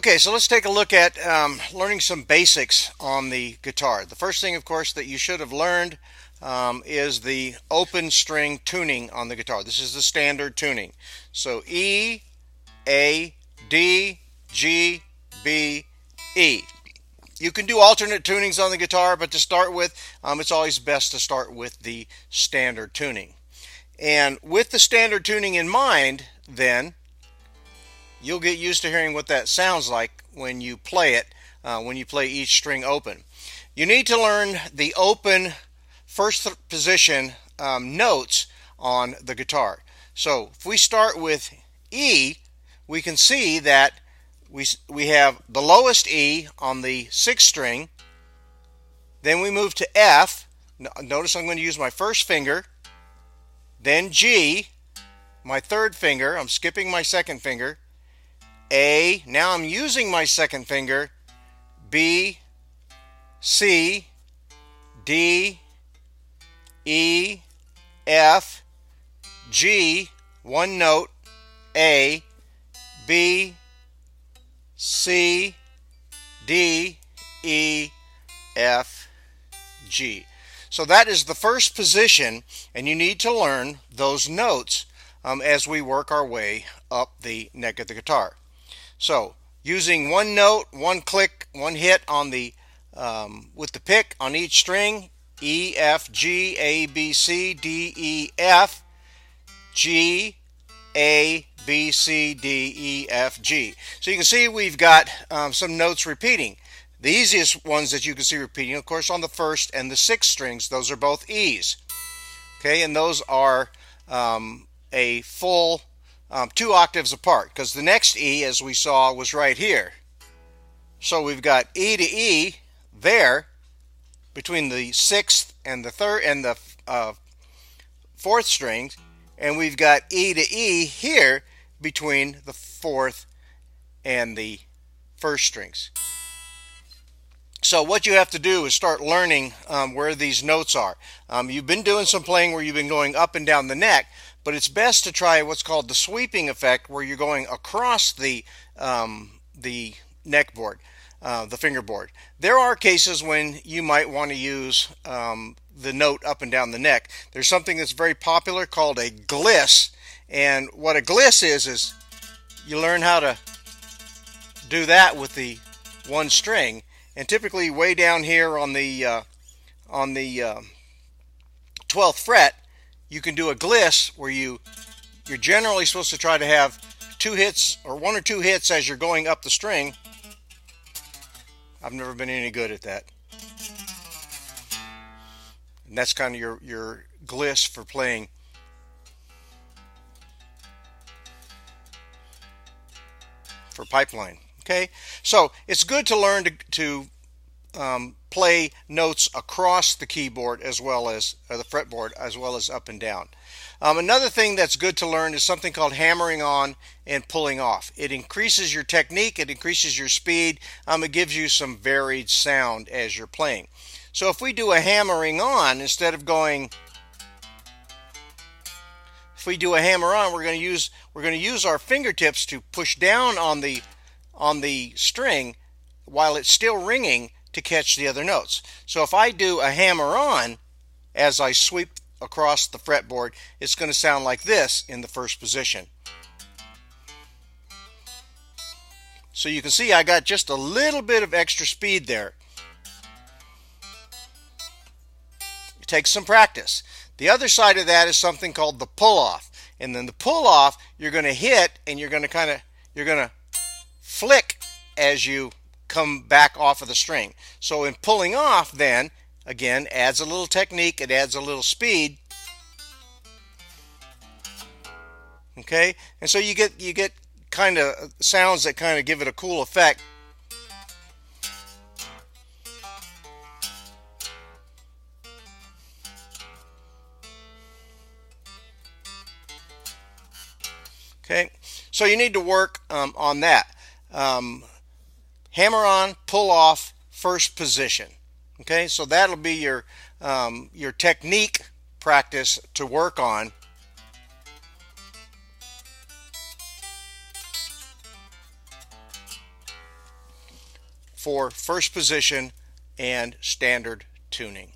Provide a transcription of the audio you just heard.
Okay, so let's take a look at learning some basics on the guitar. The first thing, of course, that you should have learned is the open string tuning on the guitar. This is the standard tuning. So E, A, D, G, B, E. You can do alternate tunings on the guitar, but to start with, it's always best to start with the standard tuning. And with the standard tuning in mind, then, you'll get used to hearing what that sounds like when you play it, when you play each string open. You need to learn the open first position notes on the guitar. So if we start with E, we can see that we have the lowest E on the 6th string. Then we move to F. Notice I'm going to use my first finger. Then G, my 3rd finger. I'm skipping my 2nd finger. A, now I'm using my 2nd finger. B, C, D, E, F, G, one note, A, B, C, D, E, F, G. So that is the first position, and you need to learn those notes as we work our way up the neck of the guitar. So using one note, one click, one hit on the with the pick on each string, E, F, G, A, B, C, D, E, F, G, A, B, C, D, E, F, G. So you can see we've got some notes repeating. The easiest ones that you can see repeating, of course, on the 1st and the 6th strings, those are both E's. Okay, and those are a full 2 octaves apart, because the next E, as we saw, was right here. So we've got E to E there between the 6th and the 3rd and the 4th strings, and we've got E to E here between the 4th and the 1st strings. So what you have to do is start learning where these notes are. You've been doing some playing where you've been going up and down the neck, but it's best to try what's called the sweeping effect, where you're going across the neck board, the fingerboard. There are cases when you might want to use the note up and down the neck. There's something that's very popular called a gliss, and what a gliss is you learn how to do that with the one string. And typically way down here on the 12th fret, you can do a gliss where you're generally supposed to try to have 2 hits or 1 or 2 hits as you're going up the string. I've never been any good at that. And that's kind of your gliss for playing. For pipeline. Okay, so it's good to learn to play notes across the keyboard as well as the fretboard, as well as up and down. Another thing that's good to learn is something called hammering on and pulling off. It increases your technique, it increases your speed, it gives you some varied sound as you're playing. So if we do a hammering on, instead of going, if we do a hammer on, we're going to use our fingertips to push down on the string while it's still ringing to catch the other notes. So if I do a hammer on as I sweep across the fretboard, it's going to sound like this in the first position. So you can see I got just a little bit of extra speed there. It takes some practice. The other side of that is something called the pull off. And then the pull off, you're going to hit and you're going to flick as you come back off of the string. So in pulling off, then again, adds a little technique, it adds a little speed. Okay, and so you get kind of sounds that kind of give it a cool effect. Okay, so you need to work on that. Hammer on, pull off, first position. Okay, so that'll be your technique practice to work on. for first position and standard tuning.